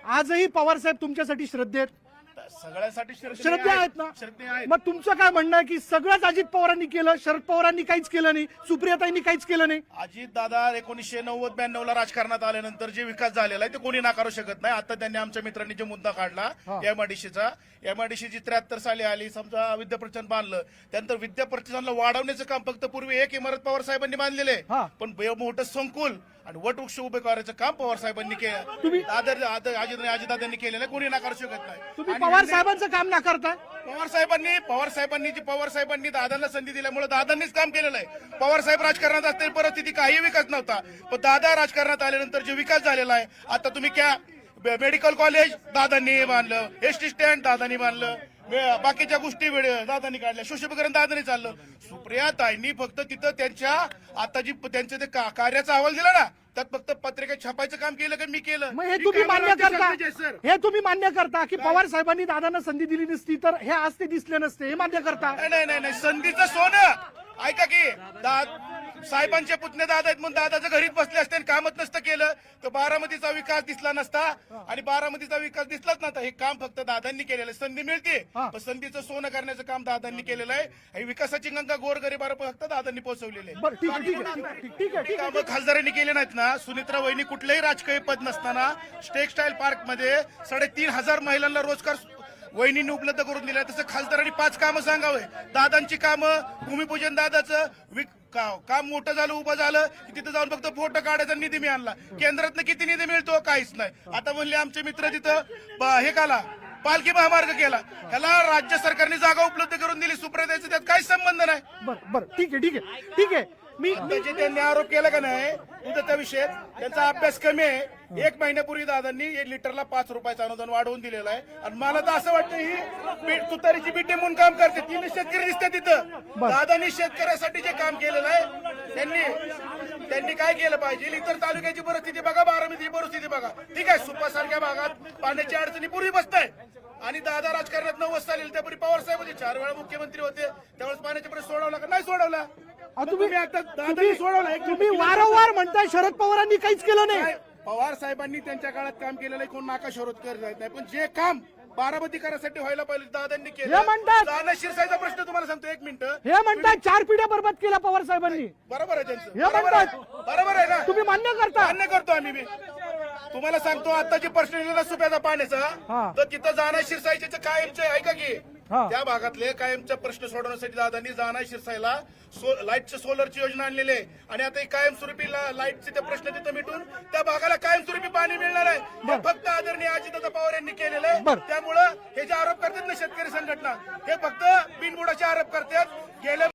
आजही पवार साहेब तुमच्यासाठी श्रद्धेत सगळ्यांसाठी श्रद्धे आहेत ना? श्रद्धे आहेत. मग तुमचं काय म्हणणं आहे की सगळंच अजित पवारांनी केलं, शरद पवारांनी काहीच केलं नाही, सुप्रियाताईंनी काहीच केलं नाही? अजित दादा 1990-92 ला राजकारणात आल्यानंतर जे विकास झालेला आहे ते कोणी नाकारू शकत नाही. आता त्यांनी आमच्या मित्रांनी जो मुद्दा काढला एमआयडीसीचा, एमआयडीसी जी 73 साली आली, समजा विद्याप्रतिष्ठान बांधलं, त्यानंतर विद्याप्रतिष्ठानला वाढवण्याचं काम फक्त पूर्वी एक इमारत पवार साहेबांनी बांधलेले आहे. पण मोठं संकुल आणि वटवृक्ष उभे करायचं काम पवार साहेबांनी केलं, अजितदादांनी केलेलं आहे, कोणी नाकारू शकत नाही. तुम्ही पवार साहेबांचं काम नाकारताय? पवार साहेबांनी दादांना संधी दिल्यामुळे दादांनीच काम केलेलं आहे. पवार साहेब राजकारणात असते परिस्थिती काही विकास नव्हता, पण दादा राजकारणात आल्यानंतर जो विकास झालेला आहे, आता तुम्ही मेडिकल कॉलेज दादांनी बांधलं, एसटी स्टँड दादांनी बांधलं, बाकीच्या गोष्टी दादांनी काढल्या, सुशोभीकरण दादांनी चाललं. सुप्रियाताईंनी फक्त तिथं त्यांच्या आता जी त्यांचं ते कार्याचा अहवाल दिला ना, त्यात फक्त पत्रिका छापायचं काम केलं की मी केलं. मग हे तुम्ही मान्य करता की पवार साहेबांनी दादांना संधी दिली नसती तर हे आज ते दिसले नसते, हे मान्य करता? नाही, संधीचं सोनं ऐका की साहेबांचे पुतणे दादा आहेत म्हणून दादाचं घरीच बसले असते आणि कामच नसतं केलं तर बारामतीचा विकास दिसला नसता. आणि बारामतीचा विकास दिसलाच नव्हता. हे काम फक्त दादांनी केलेलं आहे. संधी मिळते पण संधीचं सोनं करण्याचं काम दादांनी केलेलं आहे. आणि विकासाची गंगा गोरगरीबांपर्यंत फक्त दादांनी पोहोचवलेली आहे. कामं खासदारांनी केले नाहीत ना. सुनित्रा वहिनी कुठलंही राजकीय पद नसताना टेक्सटाईल पार्क मध्ये 3,500 महिलांना रोजगार वहिनींनी उपलब्ध करून दिलाय. तसं खासदारांनी 5 कामं सांगावे. दादांची कामं, भूमिपूजन दादाचं काम मोठं झालं, उभं झालं की तिथं जाऊन फक्त फोटो काढायचा निधी मिळाला. केंद्रातनं किती निधी मिळतो काहीच नाही. आता म्हणले आमचे मित्र तिथं हे काला पालखी महामार्ग केला, ह्याला राज्य सरकारने जागा उपलब्ध करून दिली. सुप्रियाताईंचा त्यात काहीच संबंध नाही. बरं ठीक आहे. मी त्यांनी आरोप केला का नाही तुझं त्या विषयात त्यांचा अभ्यास कमी आहे. 1 महिन्यापूर्वी दादांनी 1 लिटरला 5 रुपयाचं अनुदान वाढवून दिलेलं आहे. आणि मला तर असं वाटतं ही तुतारीची बिटे म्हणून काम करते. 3 शेतकरी दिसते तिथं. दादांनी शेतकऱ्यासाठी जे काम केलेलं आहे त्यांनी काय केलं पाहिजे. इतर तालुक्याची परिस्थिती बघा, बारामतीची परिस्थिती बघा. ठीक आहे, सुप्पासारख्या भागात पाण्याची अडचणी पूर्वी बसताय आणि दादा राजकारणात 90 साली त्यापूर्वी पवार साहेब होते, 4 वेळा मुख्यमंत्री होते, त्यावेळेस पाण्याचा प्रश्न सोडवला का नाही सोडवला? तुम्ही वारंवार म्हणताय शरद पवारांनी काहीच केलं नाही. पवार साहेबांनी त्यांच्या काळात काम केलेलं आहे, कोण नाकाशोध करत नाही. पण जे काम बारामतीकरांसाठी व्हायला पाहिजे दादांनी केलं. दादा शिरसाईचा प्रश्न तुम्हाला सांगतो, 1 मिनिट. हे म्हणतात 4 पिढ्या बर्बाद केल्या पवार साहेबांनी. बरोबर आहे त्यांचं, हे म्हणतात. बरोबर आहे ना. तुम्ही मान्य करता? मान्य करतो आम्ही. तुम्हाला सांगतो आता जी प्रश्न सुप्याचा पाण्याचा तर तिथं जाणार शिरसाईचे कायमचे ऐका की त्या भागातले कायमचा प्रश्न सोडवण्यासाठी दादांनी जाणार शिरसाईला लाईटच्या सोलरची योजना आणलेली आहे. आणि आता कायमस्वरूपी लाईटचे ते प्रश्न तिथं मिटून त्या भागाला कायमस्वरूपी पाणी मिळणार आहे. फक्त आदरणीय अजितदादा पवार यांनी केलेलं आहे. त्यामुळं हे जे आरोप करतात ना शेतकरी संघटना, हे फक्त बिनबुडाचे आरोप करतात. गेल्या